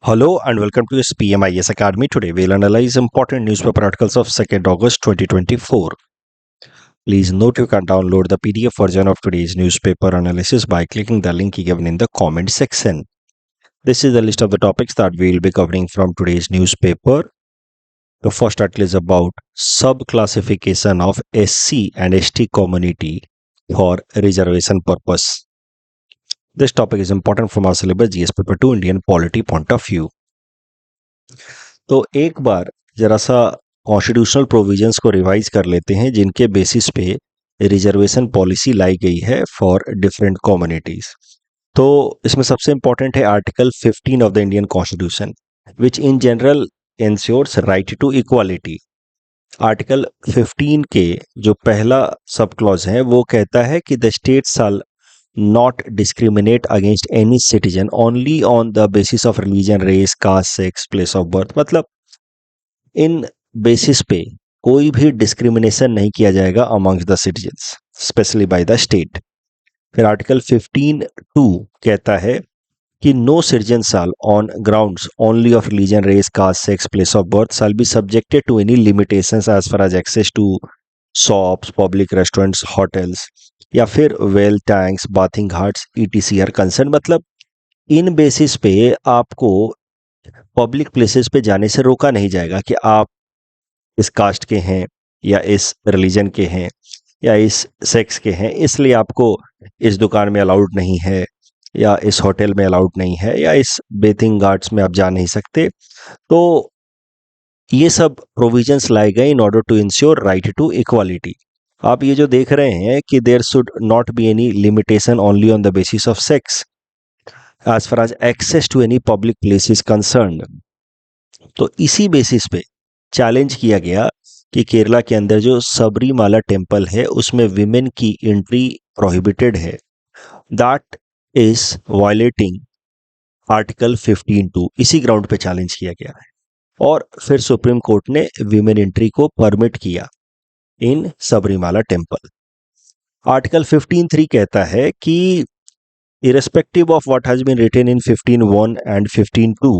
Hello and welcome to SPMIS Academy. Today we'll analyze important newspaper articles of 2nd August 2024. Please note you can download the PDF version of today's newspaper analysis by clicking the link given in the comment section. This is a list of the topics that we'll be covering from today's newspaper. The first article is about sub-classification of SC and ST community for reservation purpose. This topic is important from our syllabus GS paper 2 Indian polity point of view. तो एक बार जरा सा constitutional provisions को revise कर लेते हैं जिनके basis पे रिजर्वेशन पॉलिसी लाई गई है फॉर डिफरेंट कम्युनिटीज। तो इसमें सबसे इंपॉर्टेंट है article 15 of the Indian constitution which in general ensures right to equality. Article 15 के जो पहला सब क्लॉज है वो कहता है कि the state shall not discriminate against any citizen only on the basis of religion, race, caste, sex, place of birth। मतलब in basis पे कोई भी डिस्क्रिमिनेशन नहीं किया जाएगा amongst the citizens specially by the state. फिर आर्टिकल 15(2) कहता है कि no citizen shall on grounds only of religion, race, caste, sex, place of birth shall be subjected to any limitations as far as access to shops, public restaurants, hotels या फिर well, tanks, bathing ghats ETC are concern. मतलब in basis पे आपको public places पे जाने से रोका नहीं जाएगा कि आप इस कास्ट के हैं या इस रिलीजन के हैं या इस सेक्स के हैं इसलिए आपको इस दुकान में अलाउड नहीं है या इस होटल में अलाउड नहीं है या इस बेथिंग घाट्स में आप जा नहीं सकते। तो ये सब प्रोविजंस लाए गए in order to ensure right to equality. आप ये जो देख रहे हैं कि there should not be any limitation only on the basis of sex as far as access to any public place is concerned. तो इसी बेसिस पे चैलेंज किया गया कि केरला के अंदर जो सबरीमाला टेम्पल है उसमें विमेन की एंट्री प्रोहिबिटेड है, दैट इज वायलेटिंग आर्टिकल 15(2)। इसी ग्राउंड पे चैलेंज किया गया है और फिर सुप्रीम कोर्ट ने विमेन एंट्री को परमिट किया इन सबरीमाला टेम्पल। आर्टिकल 15(3) कहता है कि irrespective of what has been written in 15(1) and 15(2)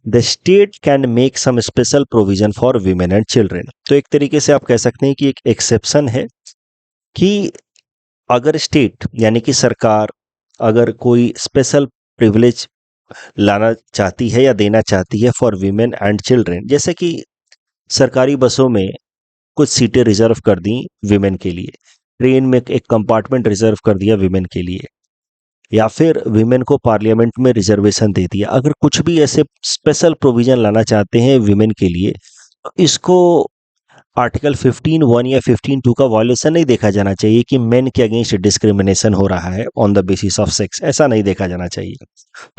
the state can make some special provision for women and children। तो एक तरीके से आप कह सकते हैं कि एक एक्सेप्शन है कि अगर स्टेट यानी कि सरकार अगर कोई स्पेशल प्रिविलेज लाना चाहती है या देना चाहती है फॉर वीमेन एंड चिल्ड्रन, जैसे कि सरकारी बसों में कुछ सीटें रिजर्व कर दी विमेन के लिए, ट्रेन में एक कंपार्टमेंट रिजर्व कर दिया विमेन के लिए, या फिर विमेन को पार्लियामेंट में रिजर्वेशन दे दिया। अगर कुछ भी ऐसे स्पेशल प्रोविजन लाना चाहते हैं विमेन के लिए तो इसको आर्टिकल 15(1) या 15(2) का वायलेशन नहीं देखा जाना चाहिए कि मेन के अगेंस्ट डिस्क्रिमिनेशन हो रहा है on the basis of sex, ऐसा नहीं देखा जाना चाहिए।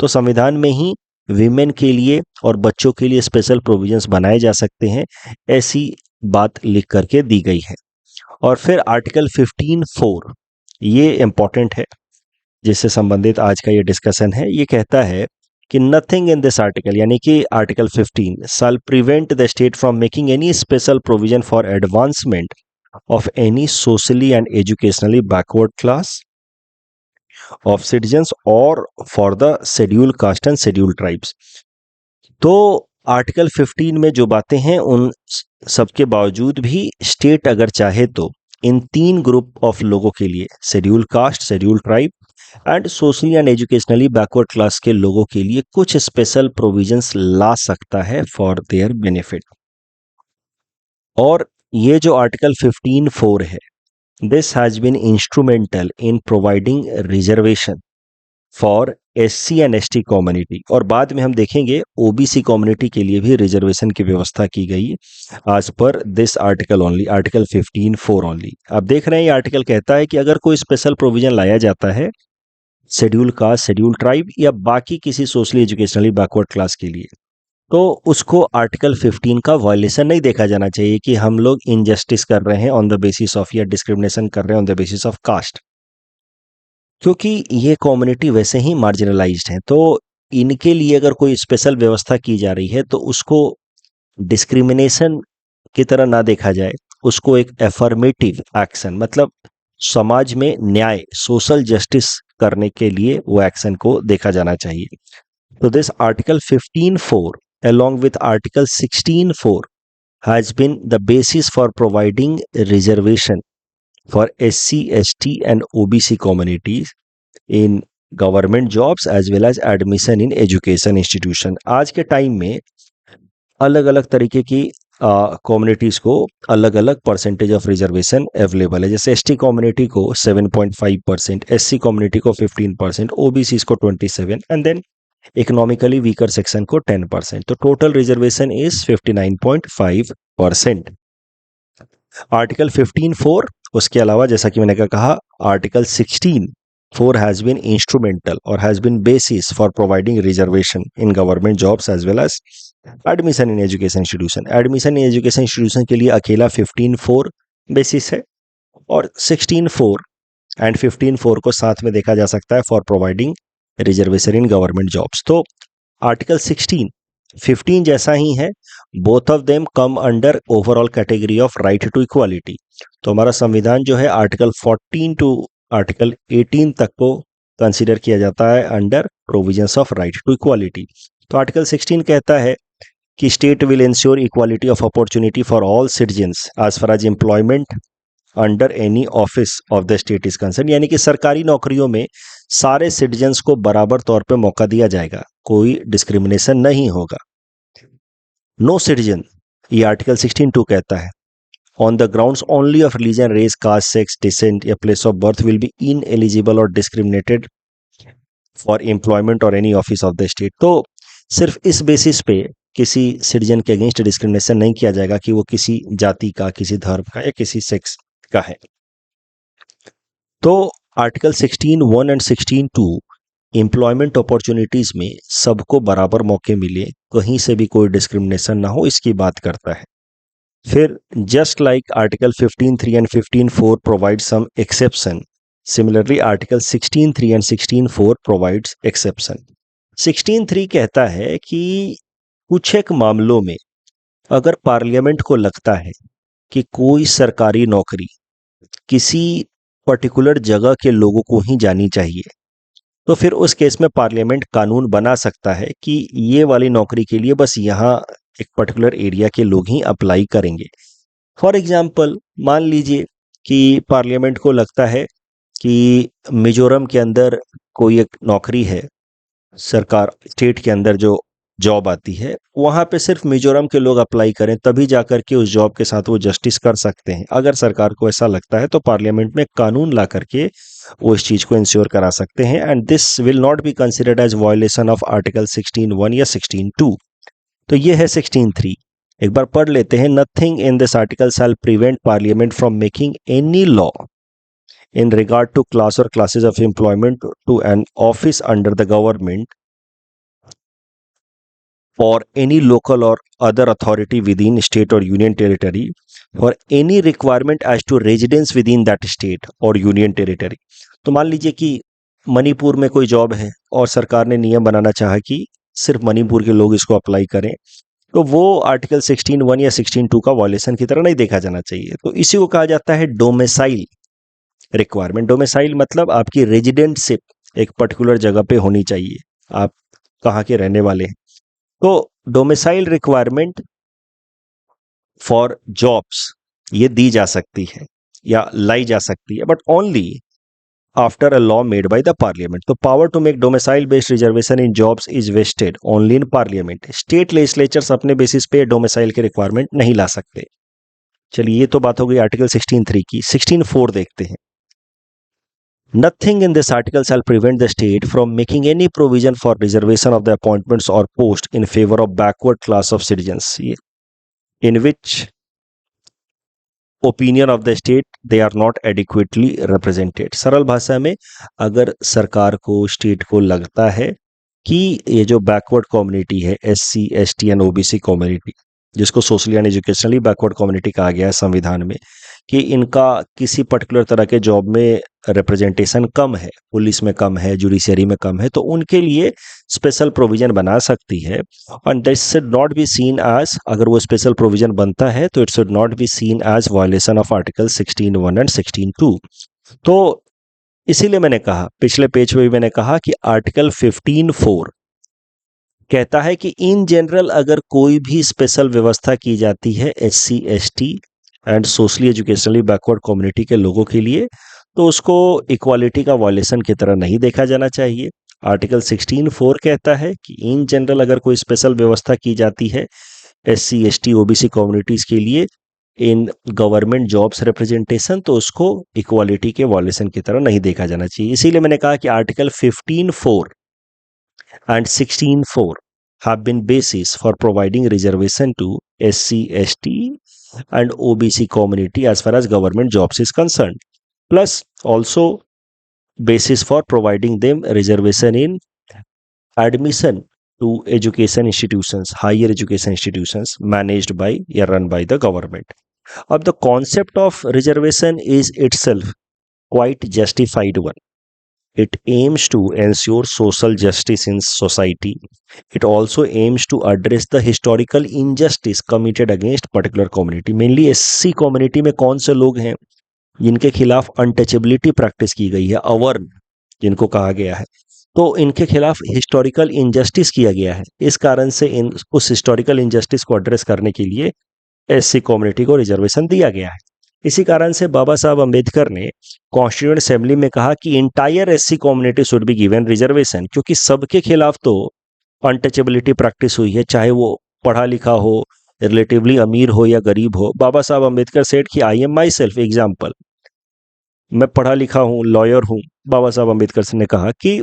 तो संविधान में ही विमेन के लिए और बच्चों के लिए स्पेशल प्रोविजंस बनाए जा सकते हैं, ऐसी बात लिख करके दी गई है। और फिर आर्टिकल 15(4) ये इंपॉर्टेंट है जिससे संबंधित आज का ये डिस्कशन है। ये कहता है कि नथिंग इन दिस आर्टिकल यानी कि article 15 shall prevent the state from making any special provision for advancement of any socially and educationally backward class of citizens और for the schedule caste and schedule tribes. तो article 15 में जो बातें हैं उन सबके बावजूद भी स्टेट अगर चाहे तो इन 3 ग्रुप ऑफ लोगों के लिए, schedule caste, schedule tribe and socially and educationally backward class के लोगों के लिए कुछ स्पेशल प्रोविजंस ला सकता है फॉर देयर बेनिफिट। और ये जो आर्टिकल 15(4) है, this has been instrumental in providing reservation for SC and ST community. और बाद में हम देखेंगे OBC कम्युनिटी के लिए भी रिजर्वेशन की व्यवस्था की गई आज पर this article only, article 15(4) only. आप देख रहे हैं ये आर्टिकल कहता है कि अगर कोई स्पेशल प्रोविजन लाया जाता है शेड्यूल कास्ट, शेड्यूल ट्राइब या बाकी किसी सोशली एजुकेशनली बैकवर्ड क्लास के लिए, तो उसको आर्टिकल 15 का वायलेशन नहीं देखा जाना चाहिए कि हम लोग इनजस्टिस कर रहे हैं ऑन द बेसिस ऑफ या डिस्क्रिमिनेशन कर रहे हैं on the basis of caste, क्योंकि ये कम्युनिटी वैसे ही मार्जिनलाइज्ड है। तो इनके लिए अगर कोई स्पेशल व्यवस्था की जा रही है तो उसको डिस्क्रिमिनेशन की तरह ना देखा जाए, उसको एक एफर्मेटिव एक्शन मतलब समाज में न्याय, सोशल जस्टिस करने के लिए वो एक्शन को देखा जाना चाहिए। So this Article 15(4) along with Article 16(4) has been the basis for providing reservation for SC, ST and OBC communities in government jobs as well as admission in education institution. आज के टाइम में अलग अलग तरीके की कम्युनिटीज़ को अलग अलग परसेंटेज ऑफ रिजर्वेशन अवेलेबल है। जैसे एसटी कम्युनिटी को 7.5%, एससी कम्युनिटी को 15%, ओबीसी को 27% and then economically weaker section को 10%। तो टोटल रिजर्वेशन इज 59.5%। आर्टिकल 15(4) उसके अलावा जैसा कि मैंने कहा article 16(4) has been instrumental or has been basis for providing reservation in government jobs as well as admission in education institution। admission in education institution के लिए अकेला 15(4) बेसिस है और 16(4) एंड 15(4) को साथ में देखा जा सकता है for providing reservation in government jobs. तो आर्टिकल 16, 15 जैसा ही है, both of them come under overall category of right to equality. तो हमारा संविधान जो है आर्टिकल 14 टू आर्टिकल 18 तक को कंसीडर किया जाता है under provisions of right to equality. तो आर्टिकल 16 कहता है कि state will ensure equality of opportunity for all citizens as far as employment under any office of the state is concern. यानी कि सरकारी नौकरियों में सारे सिटीजन्स को बराबर तौर पे मौका दिया जाएगा, कोई डिस्क्रिमिनेशन नहीं होगा। नो सिटीजन, ये आर्टिकल 16(2) कहता है, on the grounds only of religion, race, caste, sex, descent या place of birth will be ineligible or discriminated for employment or any office of the state। तो सिर्फ इस बेसिस पे किसी सिटीजन के अगेंस्ट डिस्क्रिमिनेशन नहीं किया जाएगा कि वो किसी जाति का, किसी धर्म का या किसी सेक्स का है। तो आर्टिकल 16(1) एंड 16(2) एम्प्लॉयमेंट अपॉर्चुनिटीज में सबको बराबर मौके मिले, कहीं से भी कोई डिस्क्रिमिनेशन ना हो, इसकी बात करता है। फिर just like article 15(3) and 15(4 provide some exception, similarly article 16(3) and 16(4 provides exception. 16(3) कहता है कि कुछ एक मामलों में अगर पार्लियामेंट को लगता है कि कोई सरकारी नौकरी किसी पर्टिकुलर जगह के लोगों को ही जानी चाहिए, तो फिर उस केस में पार्लियामेंट कानून बना सकता है कि ये वाली नौकरी के लिए बस यहाँ एक पर्टिकुलर एरिया के लोग ही अप्लाई करेंगे। फॉर एग्जाम्पल मान लीजिए कि पार्लियामेंट को लगता है कि मिजोरम के अंदर कोई एक नौकरी है, सरकार स्टेट के अंदर जो जॉब आती है वहाँ पे सिर्फ मिजोरम के लोग अप्लाई करें, तभी जाकर के उस जॉब के साथ वो जस्टिस कर सकते हैं। अगर सरकार को ऐसा लगता है तो पार्लियामेंट में कानून ला करके वो इस चीज़ को इंश्योर करा सकते हैं and this will not be considered as violation of article 16(1) या 16(2)। तो ये है 16(3). एक बार पढ़ लेते हैं। Nothing in this article shall prevent Parliament from making any law in regard to class or classes of employment to an office under the government or any local or other authority within state or union territory for any requirement as to residence within that state or union territory। तो मान लीजिए कि मणिपुर में कोई job है और सरकार ने नियम बनाना चाहा कि सिर्फ मणिपुर के लोग इसको अप्लाई करें, तो वो आर्टिकल 16(1) या 16(2) का वायलेशन की तरह नहीं देखा जाना चाहिए। तो इसी को कहा जाता है डोमिसाइल रिक्वायरमेंट। डोमिसाइल मतलब आपकी रेजिडेंटशिप एक पर्टिकुलर जगह पे होनी चाहिए, आप कहाँ के रहने वाले हैं। तो डोमिसाइल रिक्वायरमेंट फॉर जॉब्स ये दी जा सकती है या लाई जा सकती है, but only after a law made by the parliament. तो power to make domicile based reservation in jobs is vested only in parliament. State legislatures अपने बेसिस पे डोमिसाइल के रिक्वायरमेंट नहीं ला सकते। चलिए ये तो बात हो गई आर्टिकल 16(3) की। 16(4) देखते हैं। Nothing in this article shall prevent the state from making any provision for reservation of the appointments or post in favor of backward class of citizens in which opinion of the state they are not adequately represented। सरल भाषा में अगर सरकार को, state को लगता है कि ये जो बैकवर्ड कम्युनिटी है, SC, ST and OBC community, जिसको socially and educationally backward community कहा गया है संविधान में, कि इनका किसी पर्टिकुलर तरह के जॉब में रिप्रेजेंटेशन कम है, पुलिस में कम है, जुडिशरी में कम है, तो उनके लिए स्पेशल प्रोविजन बना सकती है। और this should not be seen as, अगर वो स्पेशल प्रोविजन बनता है तो it should not be seen as violation of article 16(1) and 16(2)। तो इसीलिए मैंने कहा, पिछले पेज पे भी मैंने कहा कि आर्टिकल 15(4) कहता है कि इन जनरल अगर कोई भी स्पेशल व्यवस्था की जाती है SC ST and socially educationally backward community के लोगों के लिए, तो उसको इक्वालिटी का वायलेशन की तरह नहीं देखा जाना चाहिए। आर्टिकल 16(4) कहता है कि इन जनरल अगर कोई स्पेशल व्यवस्था की जाती है SC ST OBC कम्युनिटीज के लिए इन गवर्नमेंट जॉब्स रिप्रेजेंटेशन, तो उसको इक्वालिटी के वायलेशन की तरह नहीं देखा जाना चाहिए। इसीलिए मैंने कहा कि article 15(4) and 16(4) have been basis for providing reservation to SC ST and OBC community as far as government jobs is concerned, plus also basis for providing them reservation in admission to education institutions, higher education institutions managed by or run by the government. अब the concept of reservation is itself quite justified one. It aims to ensure social justice in society. It also aims to address the historical injustice committed against particular community. Mainly SC community में कौन से लोग हैं जिनके खिलाफ untouchability practice की गई है, अवर्ण जिनको कहा गया है, तो इनके खिलाफ हिस्टोरिकल इनजस्टिस किया गया है। इस कारण से उस हिस्टोरिकल इनजस्टिस को एड्रेस करने के लिए SC कम्युनिटी को रिजर्वेशन दिया गया है। इसी कारण से बाबा साहब अम्बेडकर ने कॉन्स्टिट्यूएंट असेंबली में कहा कि entire SC community should be given reservation, क्योंकि सबके खिलाफ तो अनटचेबिलिटी प्रैक्टिस हुई है, चाहे वो पढ़ा लिखा हो, रिलेटिवली अमीर हो या गरीब हो। बाबा साहब अम्बेडकर सेड कि I am my self example, मैं पढ़ा लिखा हूँ, लॉयर हूँ, बाबा साहब अम्बेडकर ने कहा कि,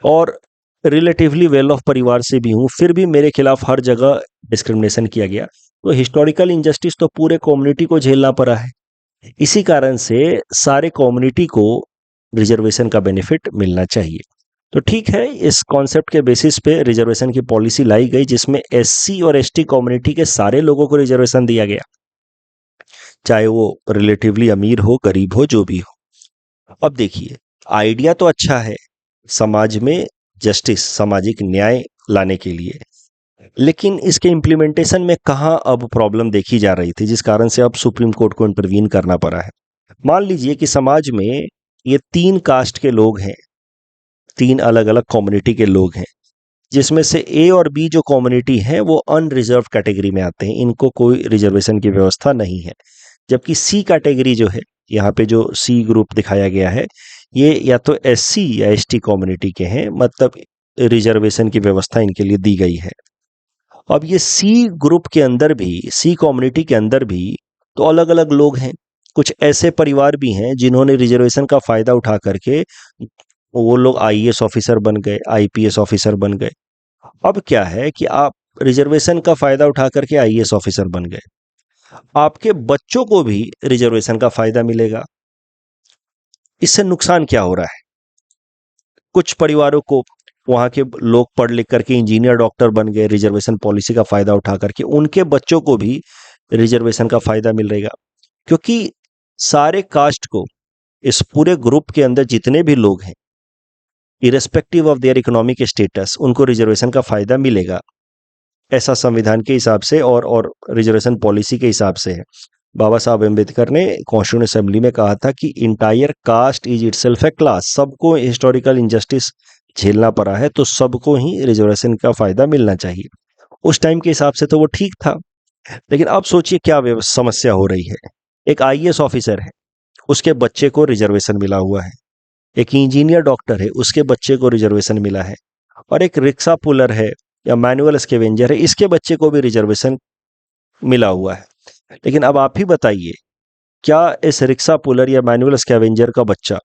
और रिलेटिवली वेल ऑफ परिवार से भी हूँ, फिर भी मेरे खिलाफ हर जगह डिस्क्रिमिनेशन किया गया। तो हिस्टोरिकल इनजस्टिस तो पूरे कम्युनिटी को झेलना पड़ा है। इसी कारण से सारे कम्युनिटी को रिजर्वेशन का बेनिफिट मिलना चाहिए। तो ठीक है, इस कॉन्सेप्ट के बेसिस पे रिजर्वेशन की पॉलिसी लाई गई, जिसमें SC और ST कम्युनिटी के सारे लोगों को रिजर्वेशन दिया गया, चाहे वो रिलेटिवली अमीर हो, गरीब हो, जो भी हो। अब देखिए, आइडिया तो अच्छा है समाज में जस्टिस, सामाजिक न्याय लाने के लिए, लेकिन इसके इम्प्लीमेंटेशन में कहाँ अब प्रॉब्लम देखी जा रही थी, जिस कारण से अब सुप्रीम कोर्ट को इंटरवीन करना पड़ा है। मान लीजिए कि समाज में ये 3 कास्ट के लोग हैं, 3 अलग अलग कम्युनिटी के लोग हैं, जिसमें से A और B जो कम्युनिटी है वो अनरिजर्व कैटेगरी में आते हैं, इनको कोई रिजर्वेशन की व्यवस्था नहीं है। जबकि C कैटेगरी जो है, यहाँ पे जो C ग्रुप दिखाया गया है, ये या तो SC या ST कम्युनिटी के हैं, मतलब रिजर्वेशन की व्यवस्था इनके लिए दी गई है। अब ये C ग्रुप के अंदर भी, C कम्युनिटी के अंदर भी तो अलग अलग लोग हैं। कुछ ऐसे परिवार भी हैं जिन्होंने रिजर्वेशन का फायदा उठा करके वो लोग IAS ऑफिसर बन गए, IPS ऑफिसर बन गए। अब क्या है कि आप रिजर्वेशन का फायदा उठा करके IAS ऑफिसर बन गए, आपके बच्चों को भी रिजर्वेशन का फायदा मिलेगा। इससे नुकसान क्या हो रहा है? कुछ परिवारों को वहां के लोग पढ़ लिख करके इंजीनियर, डॉक्टर बन गए, रिजर्वेशन पॉलिसी का फायदा उठा करके उनके बच्चों को भी रिजर्वेशन का फायदा मिलेगा, क्योंकि सारे कास्ट को, इस पूरे ग्रुप के अंदर जितने भी लोग हैं, irrespective of their economic status, उनको रिजर्वेशन का फायदा मिलेगा। ऐसा संविधान के हिसाब से और रिजर्वेशन पॉलिसी के हिसाब से है। बाबा साहब अम्बेडकर ने कॉन्स्टिट्यूएंट असेंबली में कहा था कि entire caste is itself a class, सबको हिस्टोरिकल इनजस्टिस झेलना पड़ा है, तो सबको ही रिजर्वेशन का फायदा मिलना चाहिए। उस टाइम के हिसाब से तो वो ठीक था, लेकिन अब सोचिए क्या समस्या हो रही है। एक IAS ऑफिसर है, उसके बच्चे को रिजर्वेशन मिला हुआ है, एक इंजीनियर डॉक्टर है, उसके बच्चे को रिजर्वेशन मिला है, और एक रिक्शा पुलर है या मैनुअल स्कैवेंजर है, इसके बच्चे को भी रिजर्वेशन मिला हुआ है। लेकिन अब आप ही बताइए, क्या इस रिक्शा पुलर या मैनुअल स्कैवेंजर का बच्चा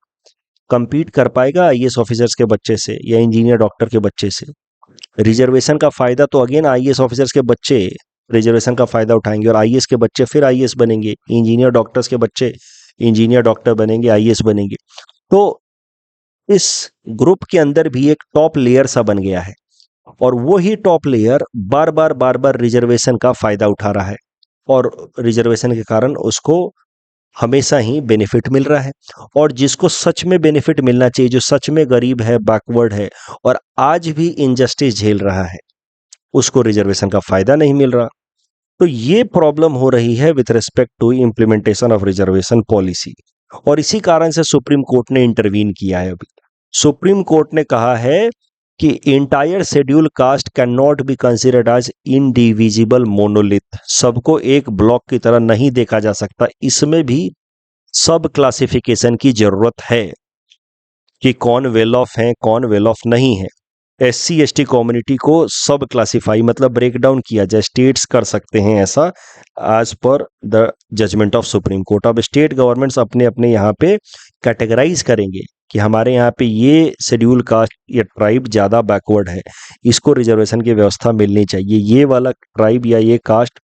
compete कर पाएगा IAS ऑफिसर्स के बच्चे से या इंजीनियर डॉक्टर के बच्चे से? रिजर्वेशन का फायदा तो अगेन IAS ऑफिसर्स के बच्चे रिजर्वेशन का फायदा उठाएंगे, और IAS के बच्चे फिर IAS बनेंगे, इंजीनियर डॉक्टर्स के बच्चे इंजीनियर डॉक्टर बनेंगे, IAS बनेंगे। तो इस ग्रुप के अंदर भी एक टॉप लेयर सा बन गया है, और वो ही टॉप लेयर बार बार रिजर्वेशन का फायदा उठा रहा है, और रिजर्वेशन के कारण उसको हमेशा ही बेनिफिट मिल रहा है। और जिसको सच में बेनिफिट मिलना चाहिए, जो सच में गरीब है, बैकवर्ड है और आज भी इनजस्टिस झेल रहा है, उसको रिजर्वेशन का फायदा नहीं मिल रहा। तो ये प्रॉब्लम हो रही है with respect to implementation of reservation policy, और इसी कारण से सुप्रीम कोर्ट ने इंटरवीन किया है। अभी सुप्रीम कोर्ट ने कहा है कि entire scheduled caste can not be considered as indivisible monolith, सबको एक ब्लॉक की तरह नहीं देखा जा सकता, इसमें भी सब क्लासिफिकेशन की जरूरत है कि कौन वेल ऑफ है कौन वेल ऑफ नहीं है। एससी एसटी कम्युनिटी को सब क्लासिफाई मतलब ब्रेक डाउन किया जाए, स्टेट्स कर सकते हैं ऐसा as per the judgment of Supreme Court. अब स्टेट गवर्नमेंट्स अपने अपने यहाँ पे कैटेगराइज करेंगे कि हमारे यहाँ पे ये शेड्यूल कास्ट या ट्राइब ज़्यादा बैकवर्ड है, इसको रिजर्वेशन की व्यवस्था मिलनी चाहिए, ये वाला ट्राइब या ये कास्ट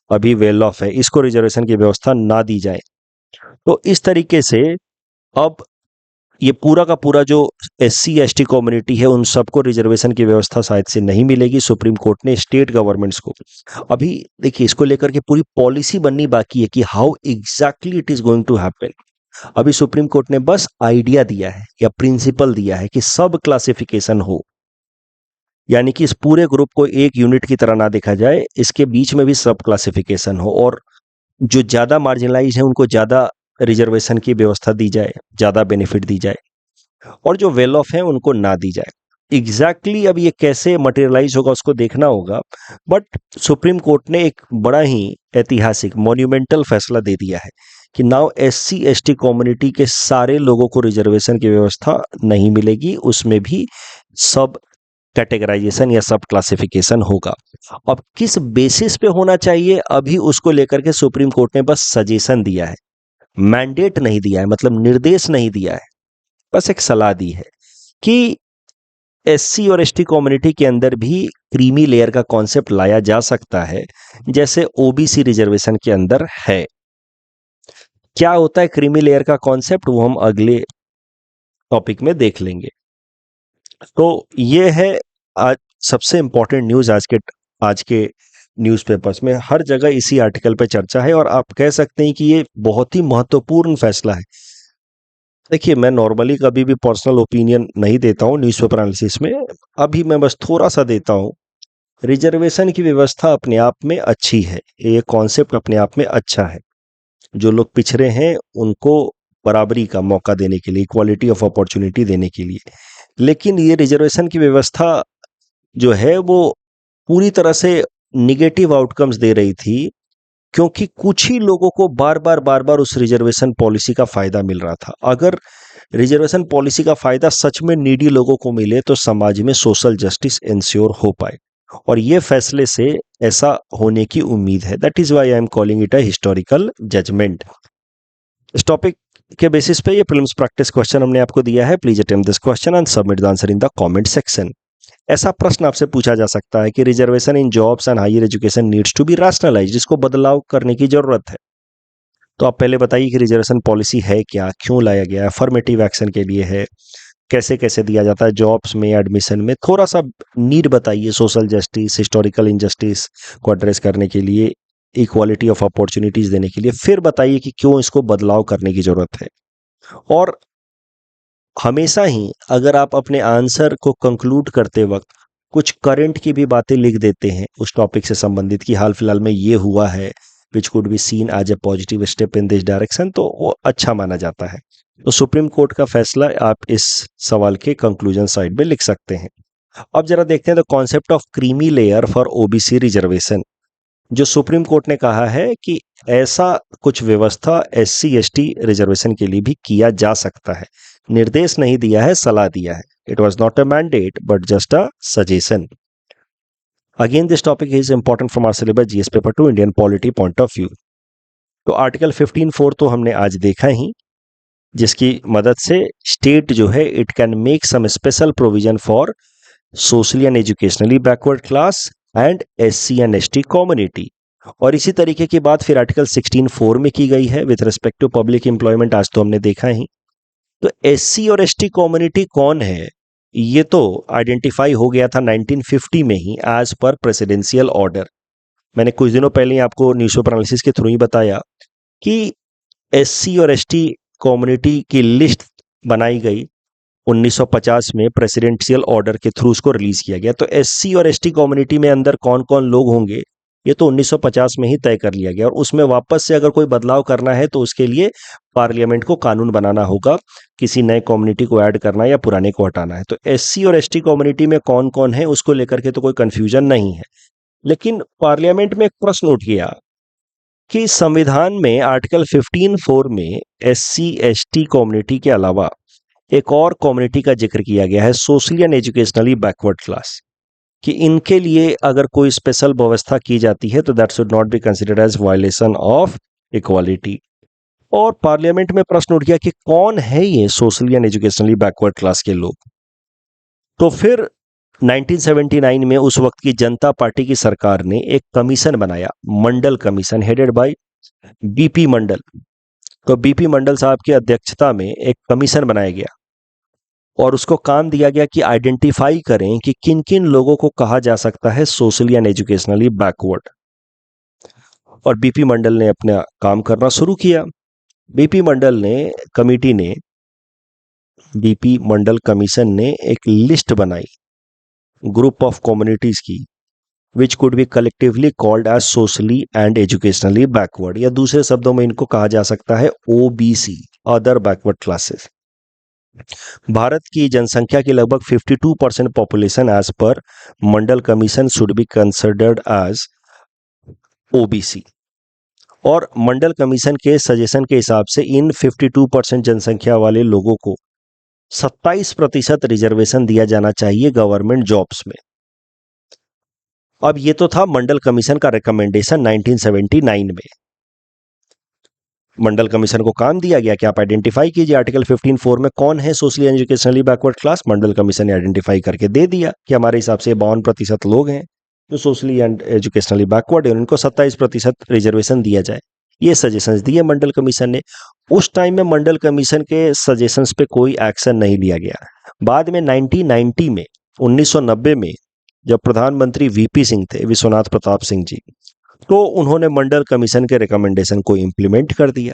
अभी वेल ऑफ है, इसको रिजर्वेशन की व्यवस्था ना दी जाए। तो इस तरीके से अब ये पूरा का पूरा जो एससी एसटी कम्युनिटी है उन सबको रिजर्वेशन की व्यवस्था शायद से नहीं मिलेगी। सुप्रीम कोर्ट ने स्टेट गवर्नमेंट्स को अभी देखिए इसको लेकर के पूरी पॉलिसी बननी बाकी है कि how exactly it is going to happen. अभी सुप्रीम कोर्ट ने बस आइडिया दिया है या प्रिंसिपल दिया है कि सब क्लासिफिकेशन हो, यानी कि इस पूरे ग्रुप को एक यूनिट की तरह ना देखा जाए, इसके बीच में भी सब क्लासिफिकेशन हो और जो ज्यादा मार्जिनलाइज है उनको ज्यादा रिजर्वेशन की व्यवस्था दी जाए, ज्यादा बेनिफिट दी जाए, और जो वेल ऑफ है उनको ना दी जाए। एग्जैक्टली अब ये कैसे मटेरियलाइज होगा उसको देखना होगा, बट सुप्रीम कोर्ट ने एक बड़ा ही ऐतिहासिक मॉन्यूमेंटल फैसला दे दिया है कि नाउ एससी एसटी कम्युनिटी के सारे लोगों को रिजर्वेशन की व्यवस्था नहीं मिलेगी, उसमें भी सब कैटेगराइजेशन या सब क्लासिफिकेशन होगा। अब किस बेसिस पे होना चाहिए अभी उसको लेकर के सुप्रीम कोर्ट ने बस सजेशन दिया है, मैंडेट नहीं दिया है, मतलब निर्देश नहीं दिया है, बस एक सलाह दी है कि एससी और एसटी कम्युनिटी के अंदर भी क्रीमी लेयर का कॉन्सेप्ट लाया जा सकता है जैसे ओबीसी रिजर्वेशन के अंदर है। क्या होता है क्रीमी लेयर का कॉन्सेप्ट वो हम अगले टॉपिक में देख लेंगे। तो ये है आज सबसे इंपॉर्टेंट न्यूज आज के न्यूज़पेपर्स में हर जगह इसी आर्टिकल पे चर्चा है और आप कह सकते हैं कि ये बहुत ही महत्वपूर्ण फैसला है। देखिए मैं नॉर्मली कभी भी पर्सनल ओपिनियन नहीं देता हूँ न्यूज़पेपर एनालिसिस में, अभी मैं बस थोड़ा सा देता हूँ। रिजर्वेशन की व्यवस्था अपने आप में अच्छी है, ये कॉन्सेप्ट अपने आप में अच्छा है, जो लोग पिछड़े हैं उनको बराबरी का मौका देने के लिए, इक्वालिटी ऑफ अपॉर्चुनिटी देने के लिए। लेकिन ये रिजर्वेशन की व्यवस्था जो है वो पूरी तरह से निगेटिव आउटकम्स दे रही थी, क्योंकि कुछ ही लोगों को बार बार उस रिजर्वेशन पॉलिसी का फायदा मिल रहा था। अगर रिजर्वेशन पॉलिसी का फायदा सच में नीडी लोगों को मिले तो समाज में सोशल जस्टिस इंश्योर हो पाए, और ये फैसले से ऐसा होने की उम्मीद है। That is why I am calling it a historical judgment. इस टॉपिक के बेसिस पे ये प्रीलिम्स प्रैक्टिस क्वेश्चन हमने आपको दिया है। Please attempt this question and submit the answer in the comment section. ऐसा प्रश्न आपसे पूछा जा सकता है कि reservation in jobs and higher education needs to be rationalised, इसको बदलाव करने की जरूरत है। तो आप पहले बताइए कि रिजर्वेशन पॉलिसी है क्या, क्यों लाया गया है, अफर्मेटिव एक्शन के लिए है, कैसे कैसे दिया जाता है जॉब्स में, एडमिशन में, थोड़ा सा नीड बताइए सोशल जस्टिस, हिस्टोरिकल इनजस्टिस को एड्रेस करने के लिए, इक्वालिटी ऑफ अपॉर्चुनिटीज देने के लिए, फिर बताइए कि क्यों इसको बदलाव करने की जरूरत है। और हमेशा ही अगर आप अपने आंसर को कंक्लूड करते वक्त कुछ करंट की भी बातें लिख देते हैं उस टॉपिक से संबंधित कि हाल फिलहाल में ये हुआ है, which could be seen as a positive step in this direction, तो वो अच्छा माना जाता है। तो सुप्रीम कोर्ट का फैसला आप इस सवाल के कंक्लूजन साइड में लिख सकते हैं। अब जरा देखते हैं the concept of creamy layer for OBC reservation. जो सुप्रीम कोर्ट ने कहा है कि ऐसा कुछ व्यवस्था एससी एसटी रिजर्वेशन के लिए भी किया जा सकता है, निर्देश नहीं दिया है, सलाह दिया है। It was not a mandate but just a suggestion. Again this topic is important from our syllabus GS paper 2 Indian polity point of view. तो आर्टिकल 15(4) तो हमने आज देखा ही, जिसकी मदद से स्टेट जो है it can make some special provision for socially and educationally backward class and SC and ST community. और इसी तरीके की बात फिर आर्टिकल 16(4) में की गई है with respect to public employment, आज तो हमने देखा ही। तो एससी और एसटी कम्युनिटी कौन है ये तो आइडेंटिफाई हो गया था 1950 में ही एज पर प्रेसिडेंशियल ऑर्डर। मैंने कुछ दिनों पहले ही आपको न्यूज़पेपर एनालिसिस के थ्रू ही बताया कि एससी और एसटी कम्युनिटी की लिस्ट बनाई गई 1950 में, प्रेसिडेंशियल ऑर्डर के थ्रू उसको रिलीज किया गया। तो एससी और एसटी कम्युनिटी में अंदर कौन कौन लोग होंगे ये तो 1950 में ही तय कर लिया गया और उसमें वापस से अगर कोई बदलाव करना है तो उसके लिए पार्लियामेंट को कानून बनाना होगा, किसी नए कम्युनिटी को ऐड करना है या पुराने को हटाना है। तो एससी और एसटी कम्युनिटी में कौन कौन है उसको लेकर के तो कोई कंफ्यूजन नहीं है, लेकिन पार्लियामेंट में एक प्रश्न उठ गया कि संविधान में आर्टिकल 15(4) में एससी एसटी कम्युनिटी के अलावा एक और कम्युनिटी का जिक्र किया गया है, socially and educationally backward class, कि इनके लिए अगर कोई स्पेशल व्यवस्था की जाती है तो that should not be considered as violation of equality. और पार्लियामेंट में प्रश्न उठ गया कि कौन है ये socially and educationally backward class के लोग। तो फिर 1979 में उस वक्त की जनता पार्टी की सरकार ने एक कमीशन बनाया, मंडल कमीशन, हेडेड बाय बीपी मंडल। तो बीपी मंडल साहब की अध्यक्षता में एक कमीशन बनाया गया और उसको काम दिया गया कि आइडेंटिफाई करें कि किन किन लोगों को कहा जा सकता है सोशली एंड एजुकेशनली बैकवर्ड। और बीपी मंडल ने अपना काम करना शुरू किया। बीपी मंडल कमीशन ने एक लिस्ट बनाई ग्रुप ऑफ कम्युनिटीज की, which could be collectively called as socially and educationally backward, या दूसरे शब्दों में इनको कहा जा सकता है OBC, other backward classes. Bharat की जनसंख्या की लगभग 52% population as per Mandal commission should be considered as OBC. और मंडल कमीशन के सजेशन के हिसाब से इन 52% जनसंख्या वाले लोगों को 27% रिजर्वेशन दिया जाना चाहिए गवर्नमेंट जॉब्स में। अब ये तो था मंडल कमीशन का रिकमेंडेशन 1979 में। मंडल कमीशन को काम दिया गया कि आप आइडेंटिफाई कीजिए आर्टिकल 15(4) में कौन है सोशली एजुकेशनली बैकवर्ड क्लास। मंडल कमीशन ने आइडेंटिफाई करके दे दिया कि हमारे हिसाब से 52% लोग हैं जो सोशली एंड एजुकेशनली बैकवर्ड है, उनको 27% रिजर्वेशन दिया जाए। ये सजेशंस दिए मंडल कमीशन ने। उस टाइम में मंडल कमीशन के सजेशंस पे कोई एक्शन नहीं लिया गया। बाद में 1990 में जब प्रधानमंत्री वीपी सिंह थे, विश्वनाथ प्रताप सिंह जी, तो उन्होंने मंडल कमीशन के रिकमेंडेशन को इंप्लीमेंट कर दिया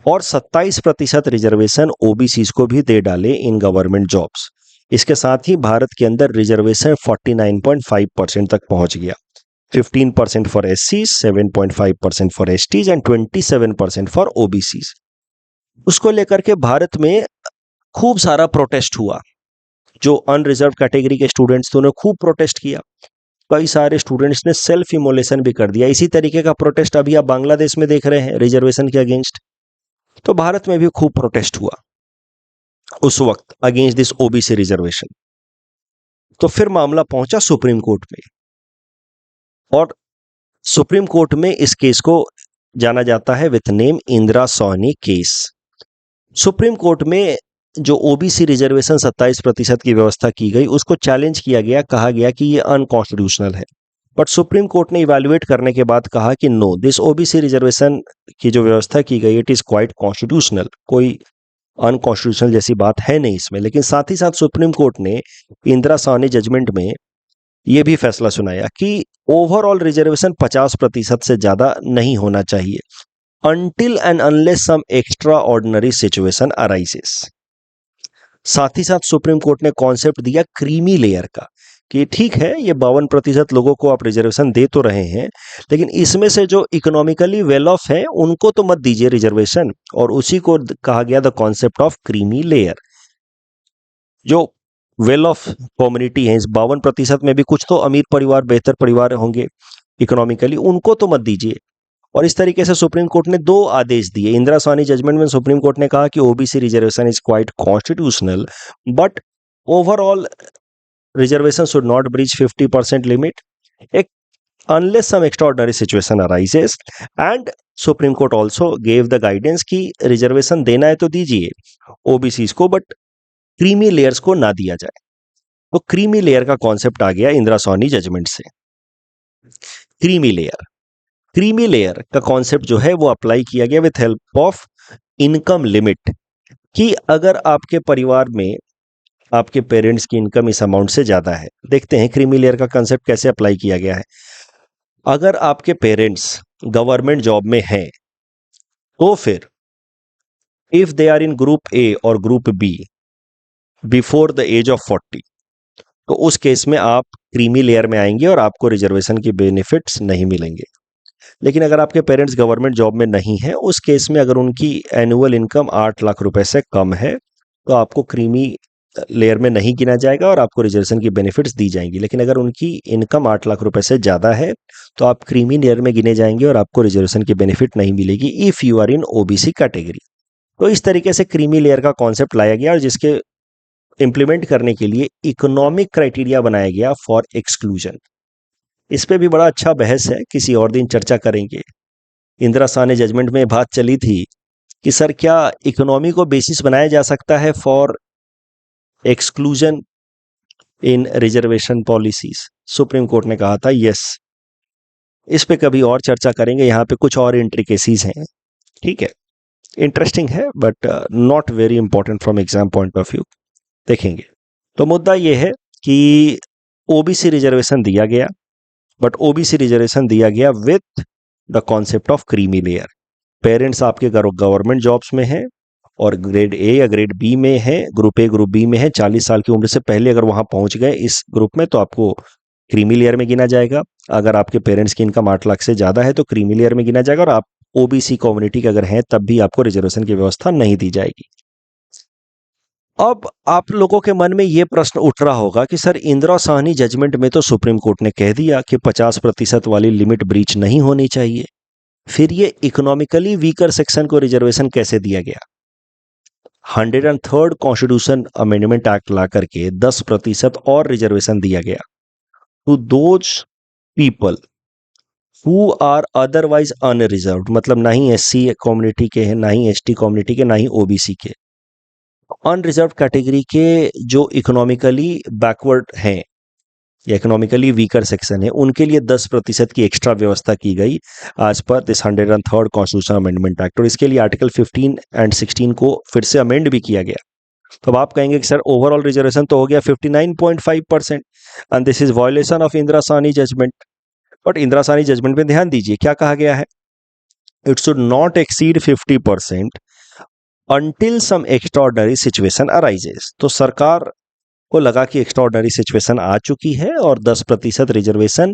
और 27% रिजर्वेशन ओबीसी को भी दे डाले इन गवर्नमेंट जॉब्स। इसके साथ ही भारत के अंदर रिजर्वेशन 49.5% तक पहुंच गया। 15% for SC, 7.5% for STs and 27% for OBCs. उसको लेकर के भारत में खूब सारा प्रोटेस्ट हुआ। जो अनरिजर्व कैटेगरी के स्टूडेंट्स थे उन्होंने खूब प्रोटेस्ट किया। कई सारे स्टूडेंट्स ने सेल्फ इमोलेशन भी कर दिया। इसी तरीके का प्रोटेस्ट अभी आप बांग्लादेश में देख रहे हैं रिजर्वेशन के अगेंस्ट। तो भारत में भी खूब प्रोटेस्ट हुआ उस वक्त अगेंस्ट दिस ओबीसी रिजर्वेशन। तो फिर मामला पहुंचा सुप्रीम कोर्ट में और सुप्रीम कोर्ट में इस केस को जाना जाता है with name Indira Sawhney case. Supreme Court में जो ओबीसी रिजर्वेशन 27% की व्यवस्था की गई उसको चैलेंज किया गया, कहा गया कि ये अनकॉन्स्टिट्यूशनल है। बट सुप्रीम कोर्ट ने इवैल्यूएट करने के बाद कहा कि नो, दिस ओबीसी रिजर्वेशन की जो व्यवस्था की गई इट इज क्वाइट कॉन्स्टिट्यूशनल, कोई अनकॉन्स्टिट्यूशनल जैसी बात है नहीं इसमें। लेकिन साथ ही साथ सुप्रीम कोर्ट ने इंदिरा साहनी जजमेंट में यह भी फैसला सुनाया कि ओवरऑल रिजर्वेशन 50% से ज्यादा नहीं होना चाहिए until and unless some extraordinary situation arises। साथ ही साथ सुप्रीम कोर्ट ने कॉन्सेप्ट दिया क्रीमी लेयर का कि ठीक है ये 52% लोगों को आप रिजर्वेशन दे तो रहे हैं, लेकिन इसमें से जो इकोनॉमिकली वेल ऑफ है उनको तो मत दीजिए रिजर्वेशन। और उसी को कहा गया the concept of creamy layer. जो वेल ऑफ कम्युनिटी है इस 52% में भी कुछ तो अमीर परिवार, बेहतर परिवार होंगे इकोनॉमिकली, उनको तो मत दीजिए। और इस तरीके से सुप्रीम कोर्ट ने दो आदेश दिए। इंदिरा साहनी जजमेंट में सुप्रीम कोर्ट ने कहा कि OBC reservation is quite constitutional but overall reservation should not breach 50% limit एक unless some extraordinary situation arises. And supreme court also gave the guidance कि रिजर्वेशन देना है तो दीजिए ओबीसी को, बट क्रीमी लेयर्स को ना दिया जाए। तो क्रीमी लेयर का कॉन्सेप्ट आ गया इंदिरा साहनी जजमेंट से। क्रीमी लेयर का कॉन्सेप्ट जो है वो अप्लाई किया गया with help of income limit, कि अगर आपके परिवार में आपके पेरेंट्स की इनकम इस अमाउंट से ज्यादा है। देखते हैं क्रीमी लेयर का कॉन्सेप्ट कैसे अप्लाई किया गया है। अगर आपके पेरेंट्स गवर्नमेंट जॉब में हैं तो फिर if they are in group A और group B before the age of 40, तो उस केस में आप क्रीमी लेयर में आएंगे और आपको रिजर्वेशन के बेनिफिट्स नहीं मिलेंगे। लेकिन अगर आपके पेरेंट्स गवर्नमेंट जॉब में नहीं है, उस केस में अगर उनकी एनुअल इनकम 8 लाख रुपए से कम है, तो आपको क्रीमी लेयर में नहीं गिना जाएगा और आपको रिजर्वेशन की बेनिफिट्स दी जाएंगी। लेकिन अगर उनकी इनकम 8 लाख रुपए से ज़्यादा है, तो आप क्रीमी लेयर में गिने जाएंगे और आपको रिजर्वेशन की बेनिफिट नहीं मिलेगी if you are in OBC category. तो इस तरीके से क्रीमी लेयर का कॉन्सेप्ट लाया गया और जिसके इम्प्लीमेंट करने के लिए इकोनॉमिक क्राइटेरिया बनाया गया फॉर एक्सक्लूजन। इस पे भी बड़ा अच्छा बहस है, किसी और दिन चर्चा करेंगे। इंदिरा साहनी जजमेंट में बात चली थी कि सर क्या इकोनॉमी को बेसिस बनाया जा सकता है for exclusion in reservation policies. Supreme court ने कहा था यस। इस पे कभी और चर्चा करेंगे, यहाँ पे कुछ और इंट्रिकेसीज हैं, ठीक है, इंटरेस्टिंग है but not very important from exam point of view, देखेंगे। तो मुद्दा ये है कि ओबीसी रिजर्वेशन दिया गया, बट ओबीसी रिजर्वेशन दिया गया with the concept of creamy layer. Parents आपके गवर्नमेंट जॉब्स में हैं और ग्रेड ए या ग्रेड बी में है, ग्रुप ए ग्रुप बी में है, 40 साल की उम्र से पहले अगर वहां पहुंच गए इस ग्रुप में, तो आपको क्रीमी लेयर में गिना जाएगा। अगर आपके पेरेंट्स की इनकम 8 लाख से ज्यादा है तो क्रीमी लेयर में गिना जाएगा, और आप ओबीसी कम्युनिटी के अगर हैं तब भी आपको रिजर्वेशन की व्यवस्था नहीं दी जाएगी। अब आप लोगों के मन में यह प्रश्न उठ रहा होगा कि सर इंदिरा साहनी जजमेंट में तो सुप्रीम कोर्ट ने कह दिया कि 50% वाली लिमिट ब्रीच नहीं होनी चाहिए, फिर ये इकोनॉमिकली वीकर सेक्शन को रिजर्वेशन कैसे दिया गया? 103rd कॉन्स्टिट्यूशन अमेंडमेंट एक्ट ला करके 10% और रिजर्वेशन दिया गया to those people who are otherwise unreserved, मतलब ना ही एससी कम्युनिटी के हैं, ना ही एसटी कम्युनिटी के, ना ही ओबीसी के, अनरिजर्व कैटेगरी के जो इकोनॉमिकली बैकवर्ड हैं या इकोनॉमिकली वीकर सेक्शन है, उनके लिए 10% की एक्स्ट्रा व्यवस्था की गई आज पर this 103rd constitution amendment act. और इसके लिए आर्टिकल 15 एंड 16 को फिर से अमेंड भी किया गया। तो अब आप कहेंगे कि सर ओवरऑल रिजर्वेशन तो हो गया 59.5% and this is violation of Indira Sahni judgment. But Indira Sahni judgment में ध्यान दीजिए क्या कहा गया है, it should not exceed 50% until some extraordinary situation arises। तो सरकार को लगा कि एक्स्ट्राऑर्डिनरी सिचुएशन आ चुकी है और 10% रिजर्वेशन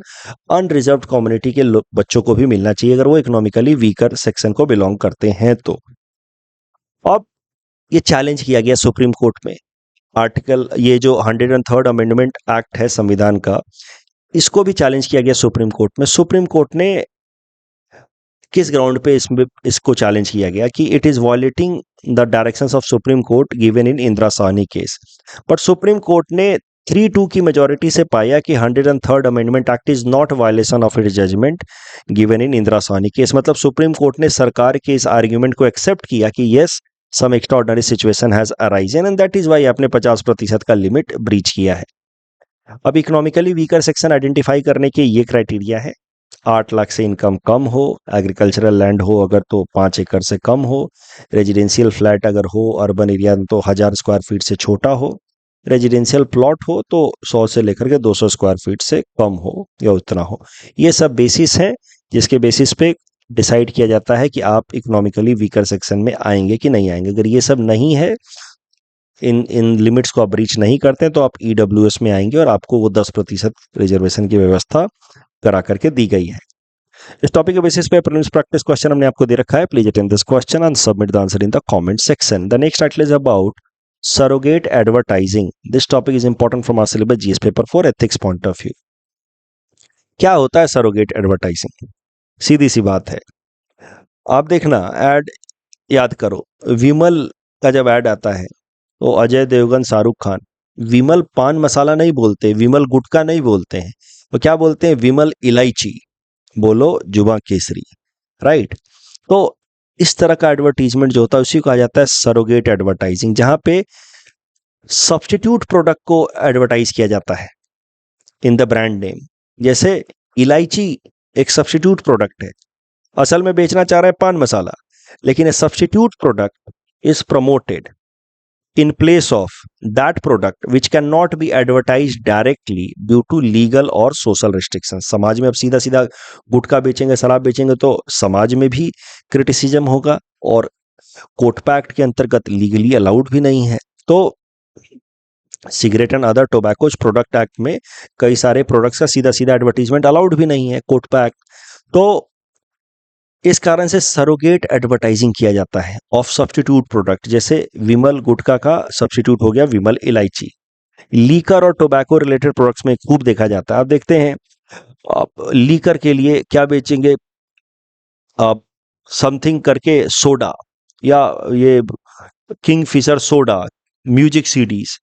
अनरिजर्व्ड कम्युनिटी के बच्चों को भी मिलना चाहिए अगर वो इकोनॉमिकली वीकर सेक्शन को बिलोंग करते हैं। तो अब ये चैलेंज किया गया सुप्रीम कोर्ट में। आर्टिकल ये जो 103rd अमेंडमेंट एक्ट है संविधान का, इसको भी चैलेंज किया गया सुप्रीम कोर्ट में। सुप्रीम कोर्ट ने किस ग्राउंड पे इसको चैलेंज किया गया कि it is violating the directions of Supreme Court given in Indira Sawhney case. But Supreme court ने 3-2 की मेजोरिटी से पाया कि 103rd amendment act is not violation of its judgment given in Indira Sawhney case. मतलब सुप्रीम कोर्ट ने सरकार के इस आर्ग्यूमेंट को एक्सेप्ट किया कि yes some extraordinary situation has arisen and that is why आपने 50% का लिमिट ब्रीच किया है। अब इकोनॉमिकली वीकर सेक्शन आइडेंटिफाई करने के ये क्राइटेरिया है, 8 लाख से इनकम कम हो, एग्रीकल्चरल लैंड हो अगर तो 5 एकड़ से कम हो, रेजिडेंशियल फ्लैट अगर हो अर्बन एरिया में तो 1000 स्क्वायर फीट से छोटा हो, रेजिडेंशियल प्लॉट हो तो 100 से लेकर के 200 स्क्वायर फीट से कम हो या उतना हो। ये सब बेसिस है जिसके बेसिस पे डिसाइड किया जाता है कि आप इकोनॉमिकली वीकर सेक्शन में आएंगे कि नहीं आएंगे। अगर ये सब नहीं है, इन लिमिट्स को आप ब्रीच नहीं करते हैं, तो आप ईडब्ल्यूएस में आएंगे और आपको वो 10% रिजर्वेशन की व्यवस्था करा करके दी गई है। इस टॉपिक के बेसिस पे प्रीलिम्स प्रैक्टिस क्वेश्चन हमने आपको दे रखा है। Please attend this question and submit the answer in the comment section. The next title is about surrogate advertising. This topic is important from our syllabus GS paper 4 ethics point of view. क्या होता है surrogate advertising? सीधी सी बात है, आप देखना add याद करो, विमल का जब एड आता है तो अजय देवगन शाहरुख खान विमल पान मसाला नहीं बोलते, विमल गुटखा नहीं बोलते हैं, तो क्या बोलते हैं? विमल इलायची, बोलो जुबा केसरी, राइट। तो इस तरह का एडवर्टीजमेंट जो होता है उसी को कहा जाता है सरोगेट एडवर्टाइजिंग, जहां पे सब्स्टिट्यूट प्रोडक्ट को एडवर्टाइज किया जाता है इन द ब्रांड नेम। जैसे इलायची एक सब्स्टिट्यूट प्रोडक्ट है, असल में बेचना चाह रहा है पान मसाला, लेकिन a substitute product is promoted in place of that product which cannot be advertised directly due to legal or social restrictions। समाज में अब सीधा सीधा गुटखा बेचेंगे, शराब बेचेंगे तो समाज में भी क्रिटिसिज्म होगा और कोर्ट पैक्ट के अंतर्गत लीगली अलाउड भी नहीं है। तो cigarette and other tobaccos product act में कई सारे प्रोडक्ट्स का सीधा सीधा एडवर्टीजमेंट अलाउड भी नहीं है, कोटपा एक्ट। तो इस कारण से सरोगेट एडवर्टाइजिंग किया जाता है ऑफ सब्स्टिट्यूट प्रोडक्ट, जैसे विमल गुटखा का सब्स्टिट्यूट हो गया विमल इलायची। लीकर और टोबैको रिलेटेड प्रोडक्ट्स में खूब देखा जाता है। आप देखते हैं, आप लीकर के लिए क्या बेचेंगे, आप समथिंग करके सोडा, या ये किंगफिशर सोडा, म्यूजिक सीडीज।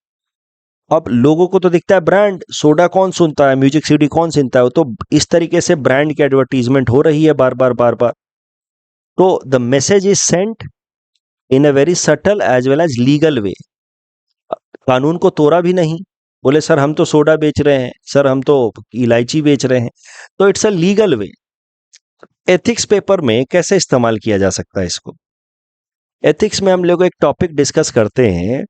अब लोगों को तो दिखता है ब्रांड, सोडा कौन सुनता है, म्यूजिक सीडी कौन सुनता है, तो इस तरीके से ब्रांड की एडवर्टीजमेंट हो रही है बार बार बार बार। तो the message is sent in a very subtle as well as legal way. कानून को तोड़ा भी नहीं, बोले सर हम तो सोडा बेच रहे हैं, सर हम तो इलायची बेच रहे हैं, तो it's a legal way. Ethics paper में कैसे इस्तेमाल किया जा सकता है इसको? एथिक्स में हम लोग एक टॉपिक डिस्कस करते हैं,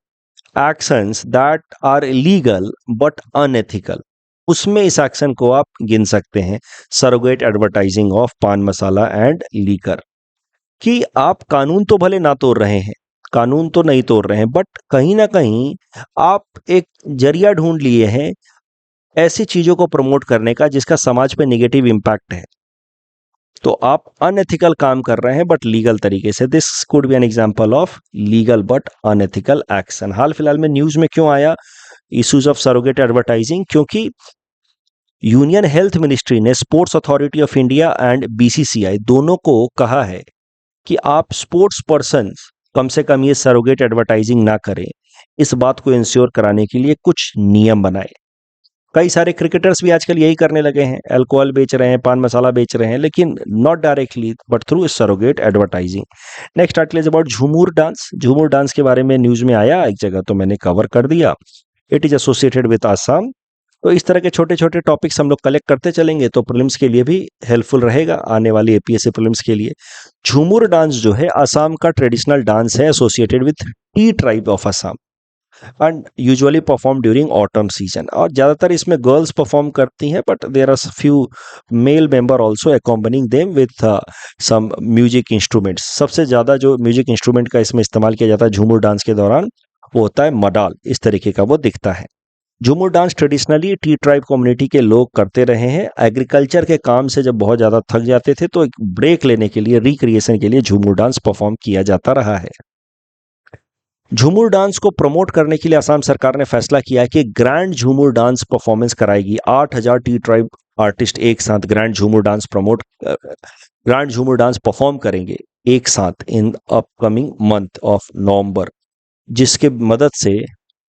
actions that are legal but unethical. उसमें इस एक्शन को आप गिन सकते हैं, सरोगेट एडवर्टाइजिंग ऑफ पान मसाला एंड लीकर। कि आप कानून तो भले ना तोड़ रहे हैं, कानून तो नहीं तोड़ रहे हैं, बट कहीं ना कहीं आप एक जरिया ढूंढ लिए हैं ऐसी चीजों को प्रमोट करने का जिसका समाज पे नेगेटिव इम्पैक्ट है। तो आप अनएथिकल काम कर रहे हैं बट लीगल तरीके से। This could be an example of legal but unethical action. हाल फिलहाल में न्यूज में क्यों आया इश्यूज ऑफ सरोगेट एडवर्टाइजिंग? क्योंकि यूनियन हेल्थ मिनिस्ट्री ने sports authority of India and BCCI दोनों को कहा है कि आप स्पोर्ट्स पर्सन कम से कम ये सरोगेट एडवर्टाइजिंग ना करें। इस बात को इंश्योर कराने के लिए कुछ नियम बनाए। कई सारे क्रिकेटर्स भी आजकल यही करने लगे हैं, अल्कोहल बेच रहे हैं, पान मसाला बेच रहे हैं, लेकिन not directly but through surrogate advertising. Next article is about झूमर डांस। झूमर डांस के बारे में न्यूज में आया एक जगह, तो मैंने कवर कर दिया। It is associated with Assam. तो इस तरह के छोटे छोटे टॉपिक्स हम लोग कलेक्ट करते चलेंगे तो प्रीलिम्स के लिए भी हेल्पफुल रहेगा, आने वाली एपीएससी प्रीलिम्स के लिए। झूमर डांस जो है असम का ट्रेडिशनल डांस है, associated with tea tribe of Assam and usually perform during autumn season. और ज्यादातर इसमें गर्ल्स परफॉर्म करती हैं, but there are few male member also accompanying them with some music instruments. सबसे ज्यादा जो म्यूजिक इंस्ट्रूमेंट का इसमें इस्तेमाल किया जाता है झूमर डांस के दौरान वो होता है मडाल। इस तरीके का वो दिखता है। झूमर dance traditionally T tribe community के लोग करते रहे हैं। एग्रीकल्चर के काम से जब बहुत ज्यादा थक जाते थे तो एक ब्रेक लेने के लिए, रिक्रिएशन के लिए झूमर डांस परफॉर्म किया जाता रहा है। झूमर डांस को प्रमोट करने के लिए असम सरकार ने फैसला किया कि ग्रैंड झूमर डांस परफॉर्मेंस कराएगी। 8000 टी ट्राइब आर्टिस्ट एक साथ ग्रैंड झूमर डांस परफॉर्म करेंगे एक साथ in upcoming month of November, जिसके मदद से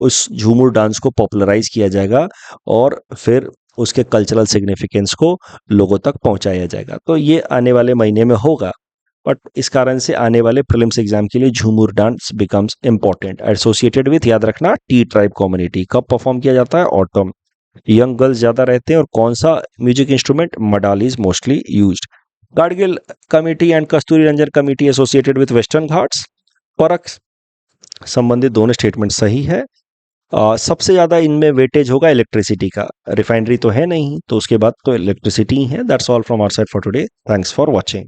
उस झूमर डांस को पॉपुलराइज किया जाएगा और फिर उसके कल्चरल सिग्निफिकेंस को लोगों तक पहुंचाया जाएगा। तो ये आने वाले महीने में होगा, बट इस कारण से आने वाले प्रीलिम्स एग्जाम के लिए झूमर dance becomes important. Associated with, याद रखना, टी ट्राइब कम्युनिटी। कब परफॉर्म किया जाता है? ऑटम। यंग गर्ल्स ज्यादा रहते हैं। और कौन सा music instrument? Madal is mostly used. Gadgil committee and Kasturirangan committee associated with western Ghats. परख संबंधित दोनों स्टेटमेंट सही है। सबसे ज्यादा इनमें वेटेज होगा इलेक्ट्रिसिटी का। रिफाइनरी तो है नहीं, तो उसके बाद तो इलेक्ट्रिसिटी ही है। That's all from our side for today. Thanks for watching.